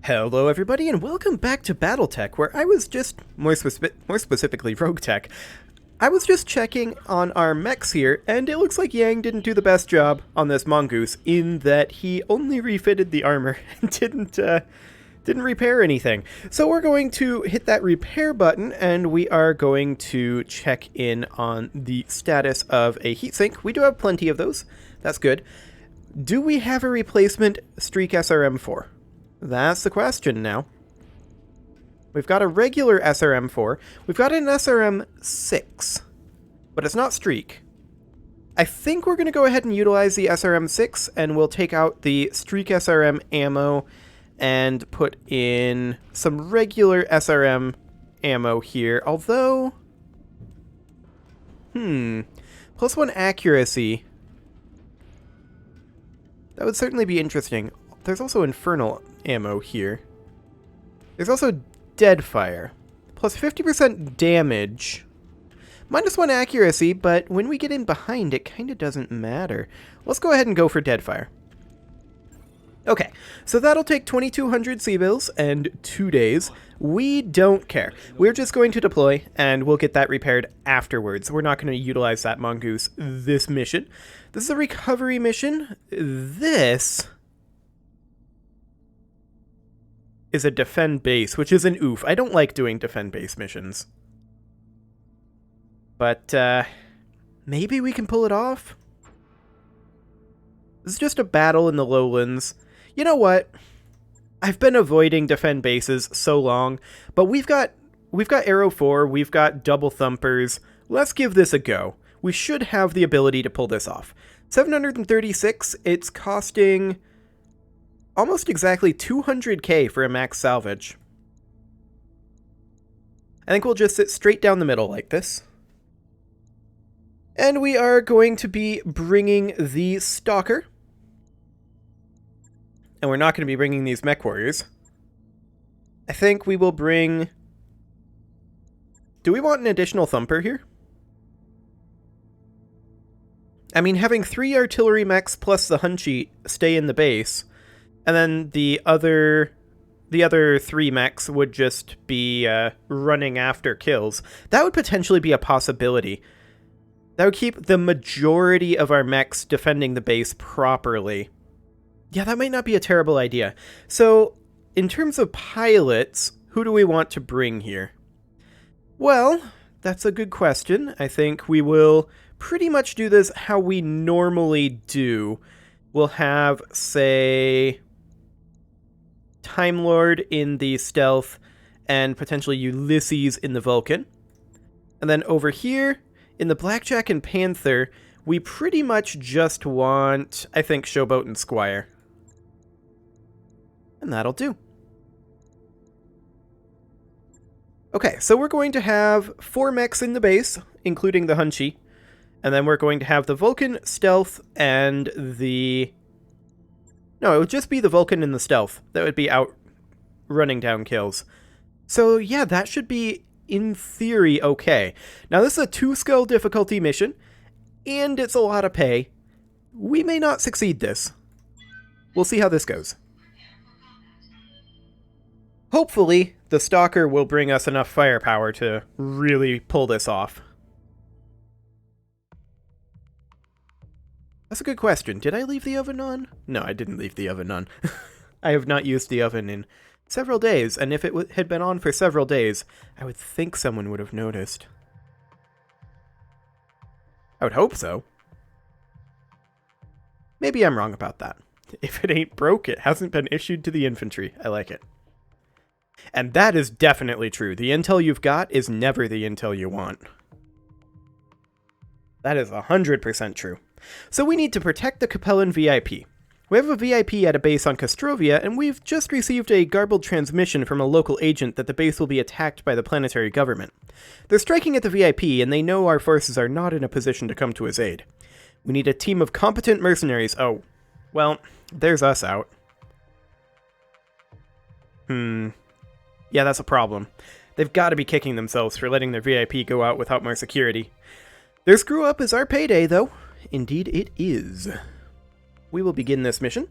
Hello everybody and welcome back to RogueTech, where I was just, more specifically RogueTech, I was just checking on our mechs here, and it looks like Yang didn't do the best job on this mongoose, in that he only refitted the armor and didn't repair anything. So we're going to hit that repair button, and we are going to check in on the status of a heatsink. We do have plenty of those, that's good. Do we have a replacement Streak SRM4? That's the question now. We've got a regular SRM4. We've got an SRM6, but it's not Streak. I think we're going to go ahead and utilize the SRM6, and we'll take out the Streak SRM ammo and put in some regular SRM ammo here. Although, +1 accuracy. That would certainly be interesting. There's also Infernal ammo here. There's also Deadfire. Plus 50% damage. -1 accuracy, but when we get in behind, it kind of doesn't matter. Let's go ahead and go for Deadfire. Okay, so that'll take 2,200 C-bills and 2 days. We don't care. We're just going to deploy, and we'll get that repaired afterwards. We're not going to utilize that mongoose this mission. This is a recovery mission. This is a defend base, which is an oof. I don't like doing defend base missions. But, maybe we can pull it off? This is just a battle in the lowlands. You know what? I've been avoiding defend bases so long, but we've got Arrow 4, we've got double thumpers. Let's give this a go. We should have the ability to pull this off. 736, it's costing almost exactly 200k for a max salvage. I think we'll just sit straight down the middle like this. And we are going to be bringing the Stalker. And we're not going to be bringing these mech warriors. I think we will bring... Do we want an additional thumper here? I mean, having 3 artillery mechs plus the Hunchy stay in the base, and then the other 3 mechs would just be running after kills. That would potentially be a possibility. That would keep the majority of our mechs defending the base properly. Yeah, that might not be a terrible idea. So, in terms of pilots, who do we want to bring here? Well, that's a good question. I think we will pretty much do this how we normally do. We'll have, say, Time Lord in the Stealth, and potentially Ulysses in the Vulcan. And then over here, in the Blackjack and Panther, we pretty much just want, I think, Showboat and Squire. And that'll do. Okay, so we're going to have 4 mechs in the base, including the Hunchy. And then we're going to have the Vulcan, Stealth, and the... No, it would just be the Vulcan and the Stealth that would be out running down kills. So yeah, that should be, in theory, okay. Now this is a 2-skill difficulty mission, and it's a lot of pay. We may not succeed this. We'll see how this goes. Hopefully, the Stalker will bring us enough firepower to really pull this off. That's a good question. Did I leave the oven on? No, I didn't leave the oven on. I have not used the oven in several days, and if it had been on for several days, I would think someone would have noticed. I would hope so. Maybe I'm wrong about that. If it ain't broke, it hasn't been issued to the infantry. I like it. And that is definitely true. The intel you've got is never the intel you want. That is 100% true. So we need to protect the Capellan VIP. We have a VIP at a base on Castrovia, and we've just received a garbled transmission from a local agent that the base will be attacked by the planetary government. They're striking at the VIP, and they know our forces are not in a position to come to his aid. We need a team of competent mercenaries. Oh, well, there's us out. Yeah, that's a problem. They've got to be kicking themselves for letting their VIP go out without more security. Their screw-up is our payday, though. Indeed it is. We will begin this mission.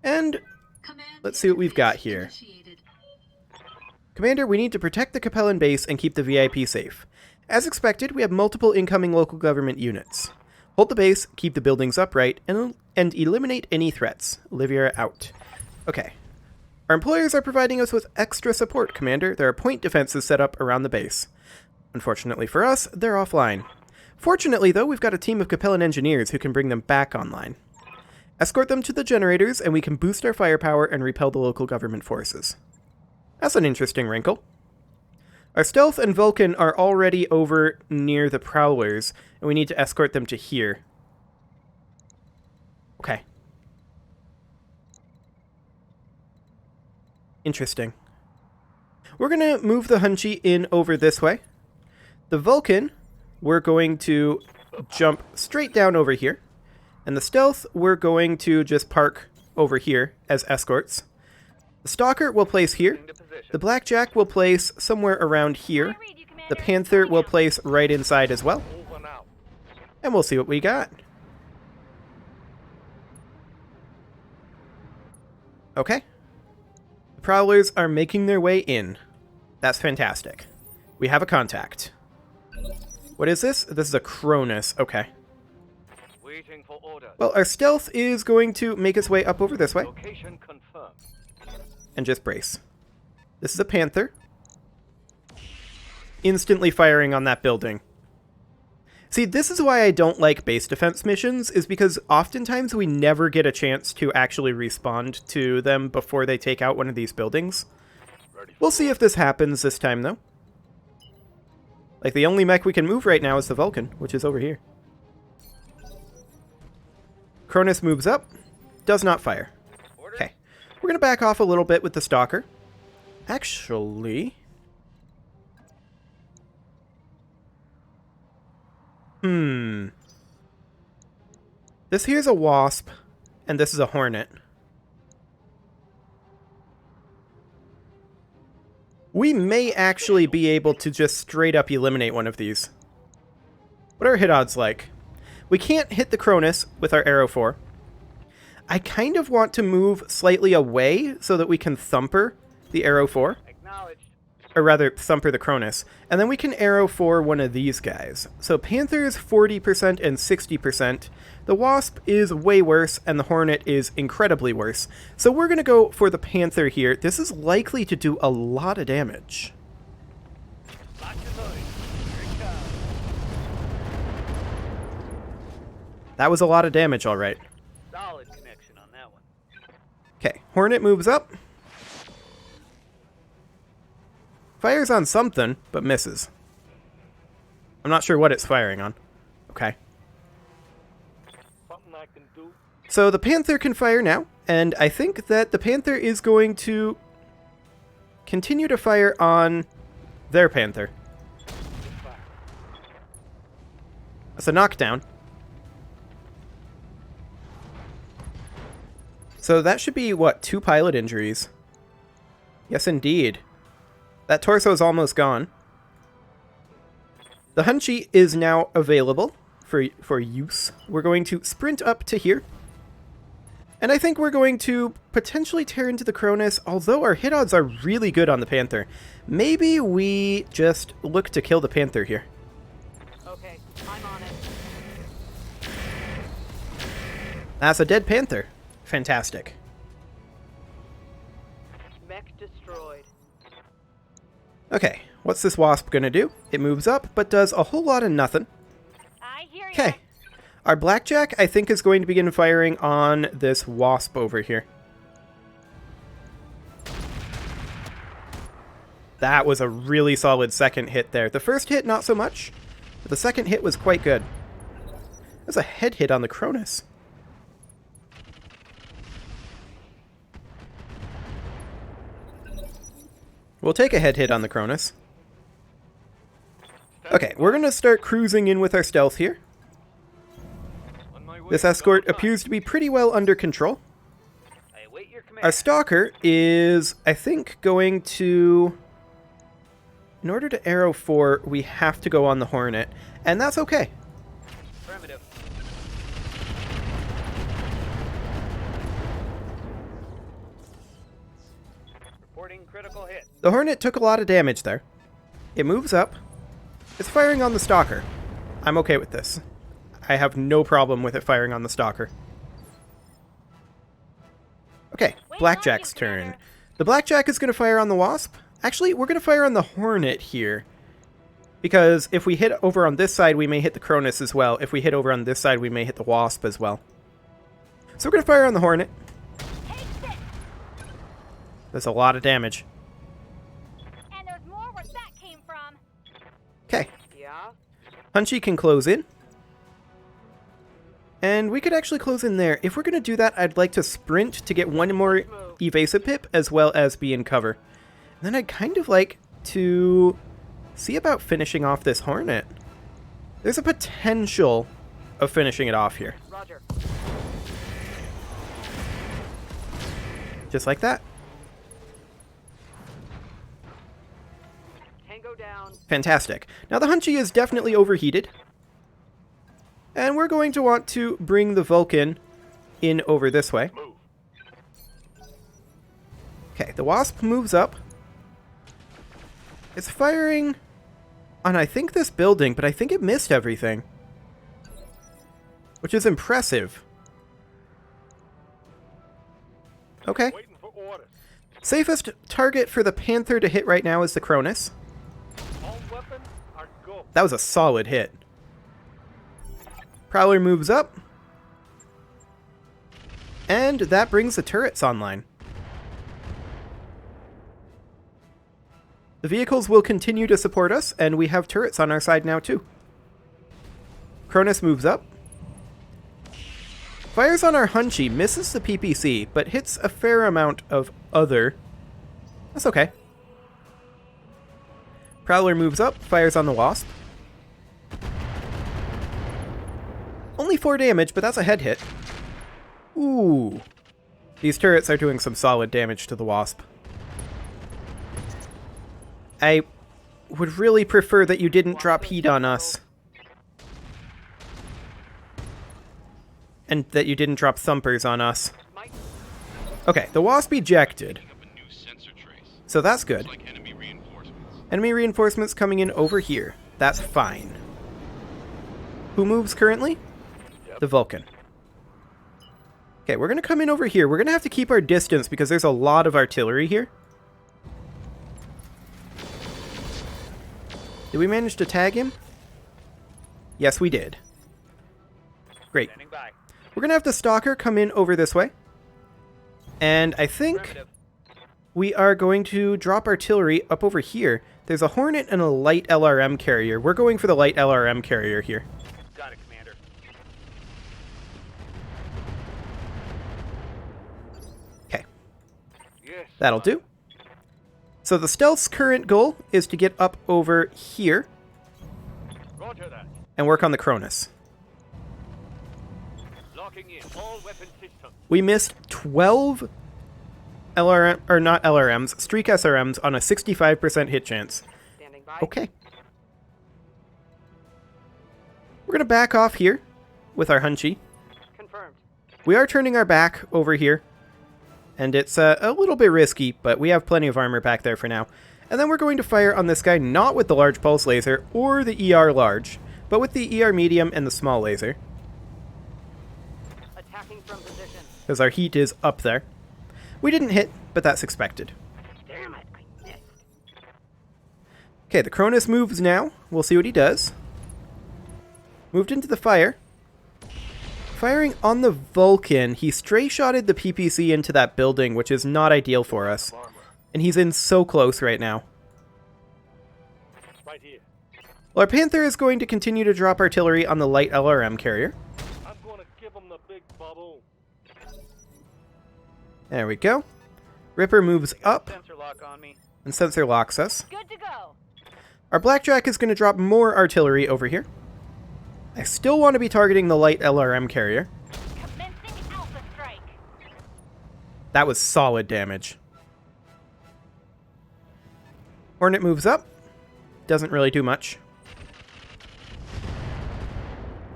And Let's see what we've got here. Commander, we need to protect the Capellan base and keep the VIP safe. As expected, we have multiple incoming local government units. Hold the base, keep the buildings upright, and eliminate any threats. Olivia out. Okay. Our employers are providing us with extra support, Commander. There are point defenses set up around the base. Unfortunately for us, they're offline. Fortunately, though, we've got a team of Capellan engineers who can bring them back online. Escort them to the generators, and we can boost our firepower and repel the local government forces. That's an interesting wrinkle. Our stealth and Vulcan are already over near the Prowlers, and we need to escort them to here. Okay. Interesting. We're going to move the Hunchy in over this way. The Vulcan, we're going to jump straight down over here. And the Stealth, we're going to just park over here as escorts. The Stalker we'll place here. The Blackjack we'll place somewhere around here. The Panther we'll place right inside as well. And we'll see what we got. Okay. The Prowlers are making their way in. That's fantastic. We have a contact. What is this? This is a Cronus. Okay. Waiting for orders. Well, our stealth is going to make its way up over this way. Location confirmed. And just brace. This is a Panther. Instantly firing on that building. See, this is why I don't like base defense missions, is because oftentimes we never get a chance to actually respond to them before they take out one of these buildings. We'll see if this happens this time, though. Like, the only mech we can move right now is the Vulcan, which is over here. Cronus moves up. Does not fire. Okay. We're going to back off a little bit with the Stalker. Actually... This here's a Wasp, and this is a Hornet. We may actually be able to just straight up eliminate one of these. What are hit odds like? We can't hit the Cronus with our Arrow 4. I kind of want to move slightly away so that we can Thumper the Arrow 4. Or rather, Thumper the Cronus. And then we can Arrow 4 one of these guys. So Panther is 40% and 60%. The Wasp is way worse, and the Hornet is incredibly worse. So we're going to go for the Panther here. This is likely to do a lot of damage. That was a lot of damage, all right. Solid connection on that one. Okay, Hornet moves up. Fires on something, but misses. I'm not sure what it's firing on. Okay. Something I can do. So the Panther can fire now, and I think that the Panther is going to continue to fire on their Panther. That's a knockdown. So that should be, what, 2 pilot injuries? Yes, indeed. That torso is almost gone. The Hunchy is now available for use. We're going to sprint up to here. And I think we're going to potentially tear into the Cronus, although our hit odds are really good on the Panther. Maybe we just look to kill the Panther here. Okay, I'm on it. That's a dead Panther. Fantastic. Mech destroyed. Okay, what's this Wasp gonna do? It moves up, but does a whole lot of nothing. I hear ya. Okay. Our Blackjack, I think, is going to begin firing on this Wasp over here. That was a really solid second hit there. The first hit, not so much, but the second hit was quite good. That's a head hit on the Cronus. We'll take a head hit on the Cronus. Okay, we're going to start cruising in with our stealth here. This escort appears to be pretty well under control. I await your command. Our Stalker is, I think, going to... In order to Arrow 4, we have to go on the Hornet, and that's okay. Affirmative. Reporting critical hit. The Hornet took a lot of damage there. It moves up. It's firing on the Stalker. I'm okay with this. I have no problem with it firing on the Stalker. Okay, Blackjack's turn. The Blackjack is going to fire on the Wasp. Actually, we're going to fire on the Hornet here. Because if we hit over on this side, we may hit the Cronus as well. If we hit over on this side, we may hit the Wasp as well. So we're going to fire on the Hornet. That's a lot of damage. And there's more where that came from. Okay. Yeah? Hunchy can close in. And we could actually close in there. If we're going to do that, I'd like to sprint to get one more evasive pip as well as be in cover. And then I'd kind of like to see about finishing off this Hornet. There's a potential of finishing it off here. Roger. Just like that. Tango down. Fantastic. Now the Hunchy is definitely overheated. And we're going to want to bring the Vulcan in over this way. Okay, the Wasp moves up. It's firing on, I think, this building, but I think it missed everything. Which is impressive. Okay. Safest target for the Panther to hit right now is the Cronus. That was a solid hit. Prowler moves up. And that brings the turrets online. The vehicles will continue to support us, and we have turrets on our side now too. Cronus moves up. Fires on our Hunchy, misses the PPC, but hits a fair amount of other. That's okay. Prowler moves up, fires on the Wasp. Only 4 damage, but that's a head hit. Ooh. These turrets are doing some solid damage to the Wasp. I would really prefer that you didn't drop heat on us. And that you didn't drop thumpers on us. Okay, the Wasp ejected. So that's good. Enemy reinforcements coming in over here. That's fine. Who moves currently? The Vulcan. Okay, we're going to come in over here. We're going to have to keep our distance because there's a lot of artillery here. Did we manage to tag him? Yes, we did. Great. We're going to have the Stalker come in over this way. And I think we are going to drop artillery up over here. There's a Hornet and a light LRM carrier. We're going for the light LRM carrier here. Got it, Commander. Okay. Yes. That'll do. So the stealth's current goal is to get up over here Roger that. and work on the Cronus. Locking in all weapon systems. We missed 12 LRM, or not LRMs, Streak SRMs on a 65% hit chance. Standing by. Okay. We're going to back off here with our Hunchy. Confirmed. We are turning our back over here. And it's a little bit risky, but we have plenty of armor back there for now. And then we're going to fire on this guy not with the large pulse laser or the ER large, but with the ER medium and the small laser. Attacking from position. Because our heat is up there. We didn't hit, but that's expected. Damn it, I missed. Okay, the Cronus moves now. We'll see what he does. Moved into the fire. Firing on the Vulcan, he stray-shotted the PPC into that building, which is not ideal for us. And he's in so close right now. Right here. Well, our Panther is going to continue to drop artillery on the light LRM carrier. I'm going to give him the big bubble. There we go. Ripper moves up Sensor lock on me. and sensor locks us. Good to go. Our Blackjack is going to drop more artillery over here. I still want to be targeting the light LRM carrier. Commencing Alpha Strike. That was solid damage. Hornet moves up. Doesn't really do much.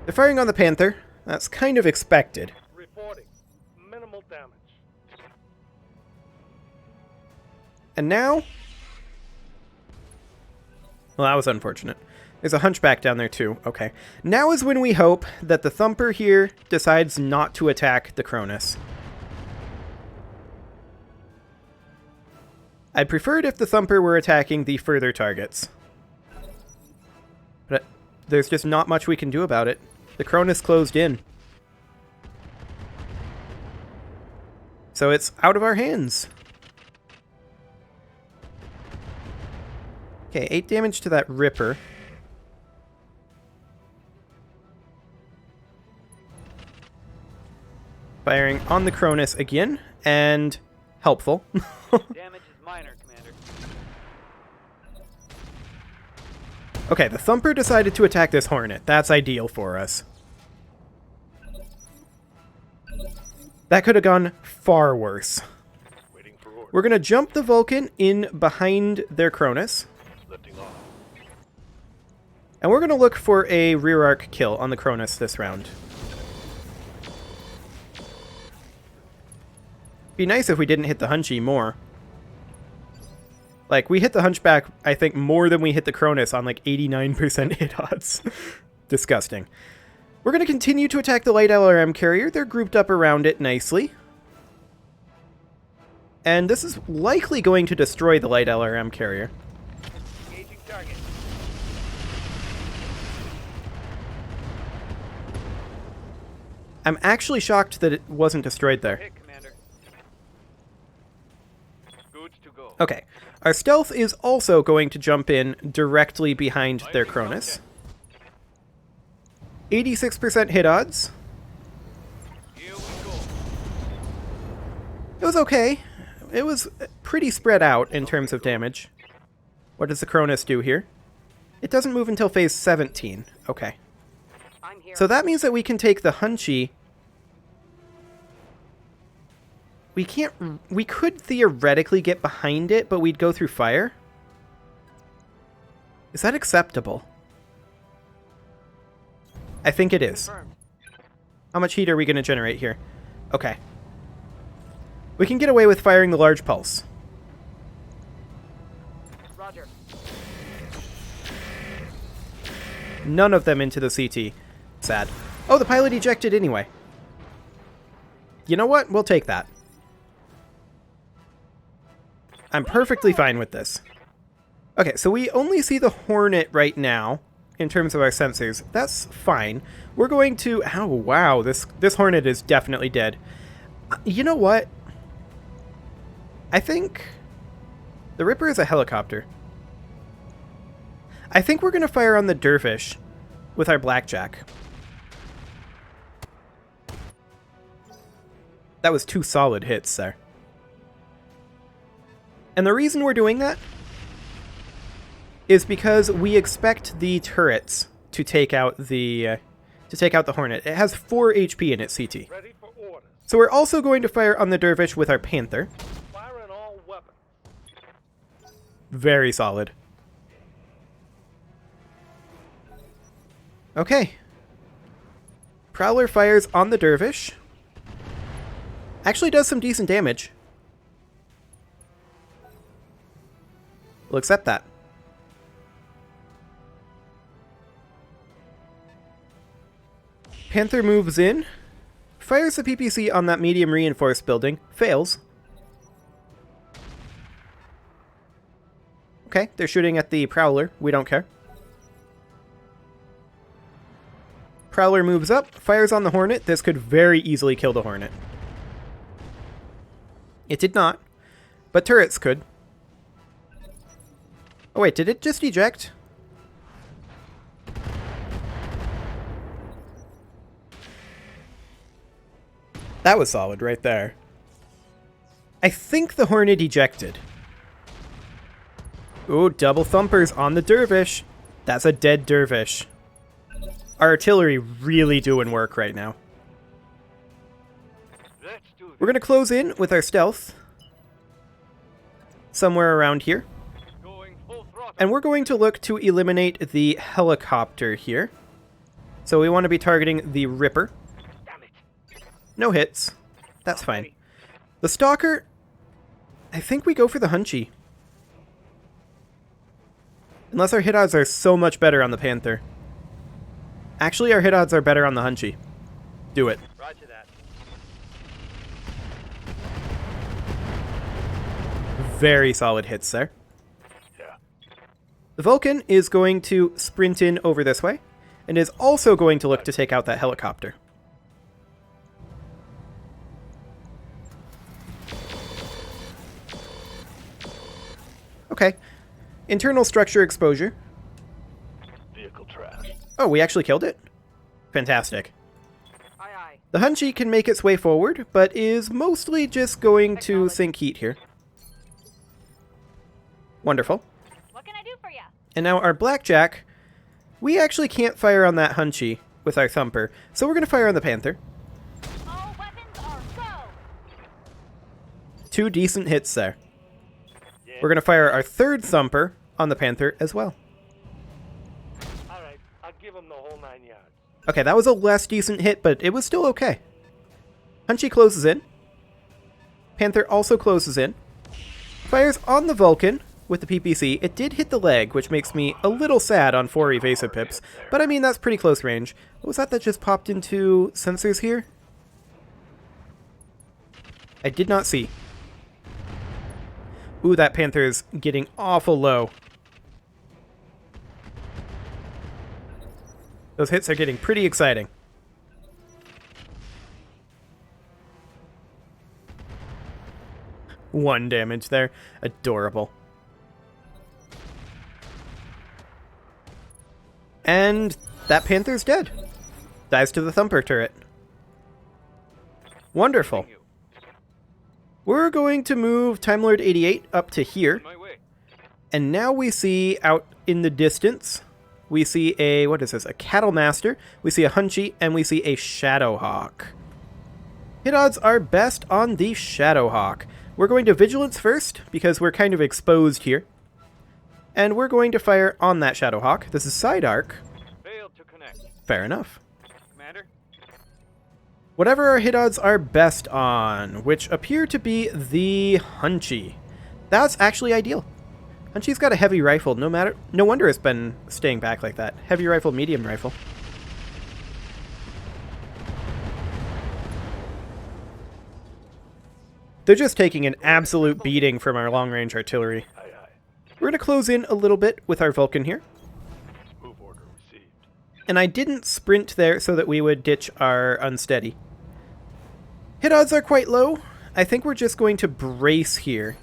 They're firing on the Panther. That's kind of expected. Reporting. Minimal damage. And now... Well, that was unfortunate. There's a hunchback down there too. Okay. Now is when we hope that the Thumper here decides not to attack the Cronus. I'd prefer it if the Thumper were attacking the further targets. But there's just not much we can do about it. The Cronus closed in. So it's out of our hands. Okay, 8 damage to that Ripper. Firing on the Cronus again, and helpful. Damage is minor, Commander. Okay, the Thumper decided to attack this Hornet. That's ideal for us. That could have gone far worse. Waiting for orders. We're going to jump the Vulcan in behind their Cronus. Lifting off. And we're going to look for a rear arc kill on the Cronus this round. Be nice if we didn't hit the Hunchy more. Like, we hit the Hunchback, I think, more than we hit the Cronus on, like, 89% hit odds. Disgusting. We're going to continue to attack the light LRM carrier. They're grouped up around it nicely. And this is likely going to destroy the light LRM carrier. Engaging target. I'm actually shocked that it wasn't destroyed there. Hit, Commander. Goods to go. Okay. Our stealth is also going to jump in directly behind their Cronus. 86% hit odds. Here we go. It was okay. It was pretty spread out in terms of damage. What does the Cronus do here? It doesn't move until phase 17. Okay. I'm here. So that means that we can take the Hunchy. We can't... We could theoretically get behind it, but we'd go through fire. Is that acceptable? I think it is. Confirmed. How much heat are we going to generate here? Okay. We can get away with firing the large pulse. Roger. None of them into the CT. Sad. Oh, the pilot ejected anyway. You know what? We'll take that. I'm perfectly fine with this. Okay, so we only see the Hornet right now in terms of our sensors. That's fine. We're going to... Oh, wow. This Hornet is definitely dead. You know what? I think... The Ripper is a helicopter. I think we're going to fire on the Dervish with our Blackjack. That was 2 solid hits there. And the reason we're doing that is because we expect the turrets to take out the Hornet. It has 4 HP in its CT. Ready for orders. So we're also going to fire on the Dervish with our Panther. Firing all weapons. Very solid. Okay. Prowler fires on the Dervish. Actually does some decent damage. We'll accept that. Panther moves in, fires the PPC on that medium reinforced building, fails. Okay, they're shooting at the Prowler. We don't care. Prowler moves up, fires on the Hornet. This could very easily kill the Hornet. It did not, but turrets could. Oh wait, did it just eject? That was solid right there. I think the Hornet ejected. Ooh, double thumpers on the Dervish. That's a dead Dervish. Our artillery really doing work right now. Let's do this. We're going to close in with our stealth. Somewhere around here. Going full throttle. And we're going to look to eliminate the helicopter here. So we want to be targeting the Ripper. Damn it. No hits. That's fine. The Stalker, I think we go for the Hunchy. Unless our hit odds are so much better on the Panther. Actually, our hit odds are better on the Hunchy. Do it. Roger that. Very solid hits there. Yeah. The Vulcan is going to sprint in over this way, and is also going to look to take out that helicopter. Okay. Internal structure exposure. Vehicle trash. Oh, we actually killed it? Fantastic. Aye, aye. The Hunchy can make its way forward, but is mostly just going to sink heat here. Wonderful. What can I do for you? And now our Blackjack, we actually can't fire on that Hunchy with our Thumper, so we're going to fire on the Panther. All weapons are go. 2 decent hits there. Yeah. We're going to fire our 3rd Thumper on the Panther as well. All right, I'll give him the whole 9 yards. Okay, that was a less decent hit, but it was still okay. Hunchy closes in. Panther also closes in. Fires on the Vulcan with the PPC. It did hit the leg, which makes me a little sad on 4 evasive pips, but I mean, that's pretty close range. What was that just popped into sensors here? I did not see. Ooh, that Panther is getting awful low. Those hits are getting pretty exciting. One damage there. Adorable. And that Panther's dead. Dies to the Thumper turret. Wonderful. We're going to move Time Lord 88 up to here. My way. And now we see out in the distance, we see a, what is this, a Cattle Master, we see a Hunchy, and we see a Shadowhawk. Hit odds are best on the Shadowhawk. We're going to Vigilance first, because we're kind of exposed here. And we're going to fire on that Shadowhawk. This is Side Arc. Failed to connect. Fair enough. Commander? Whatever our hit odds are best on, which appear to be the Hunchy. That's actually ideal. Hunchy's got a heavy rifle, no wonder it's been staying back like that. Heavy rifle, medium rifle. They're just taking an absolute beating from our long-range artillery. Aye, aye. We're going to close in a little bit with our Vulcan here. Move order received. And I didn't sprint there so that we would ditch our unsteady. Hit odds are quite low. I think we're just going to brace here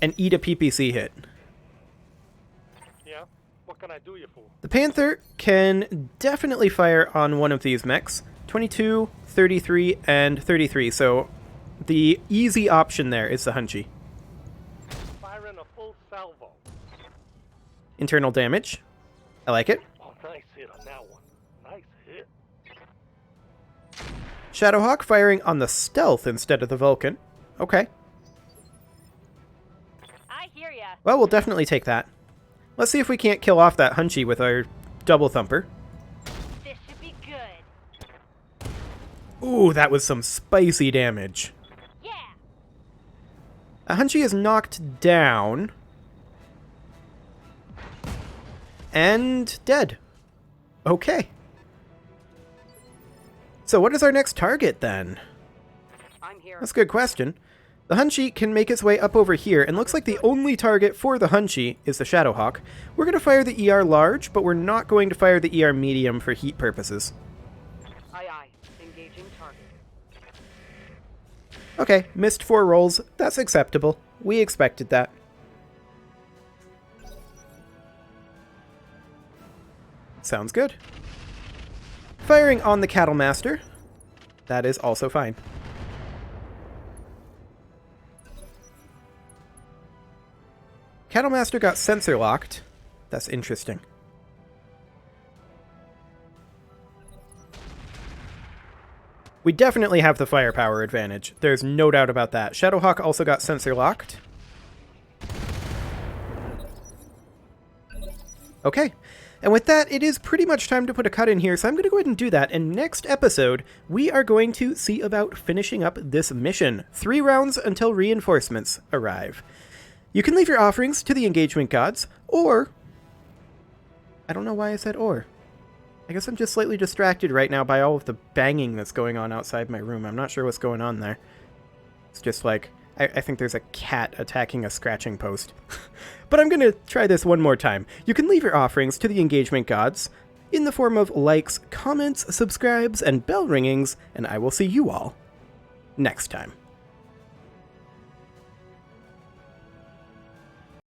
and eat a PPC hit. Yeah? What can I do you for? The Panther can definitely fire on one of these mechs. 22, 33, and 33, so the easy option there is the Hunchy. Firing a full salvo. Internal damage. I like it. Oh, nice hit on that one. Nice hit. Shadowhawk firing on the Stealth instead of the Vulcan. Okay. I hear ya. Well, we'll definitely take that. Let's see if we can't kill off that Hunchy with our double Thumper. This should be good. Ooh, that was some spicy damage. Yeah. A Hunchy is knocked down. And dead. Okay. So what is our next target then? I'm here. That's a good question. The Hunchy can make its way up over here, and looks like the only target for the Hunchy is the Shadowhawk. We're going to fire the ER large, but we're not going to fire the ER medium for heat purposes. Aye, aye. Engaging target. Okay, missed 4 rolls. That's acceptable. We expected that. Sounds good. Firing on the Cattle Master. That is also fine. Cattle Master got sensor locked. That's interesting. We definitely have the firepower advantage. There's no doubt about that. Shadowhawk also got sensor locked. Okay. And with that, it is pretty much time to put a cut in here, so I'm going to go ahead and do that. And next episode, we are going to see about finishing up this mission. 3 rounds until reinforcements arrive. You can leave your offerings to the engagement gods, or I don't know why I said or. I guess I'm just slightly distracted right now by all of the banging that's going on outside my room. I'm not sure what's going on there. It's just like, I think there's a cat attacking a scratching post. But I'm gonna try this one more time. You can leave your offerings to the engagement gods in the form of likes, comments, subscribes, and bell ringings, and I will see you all next time.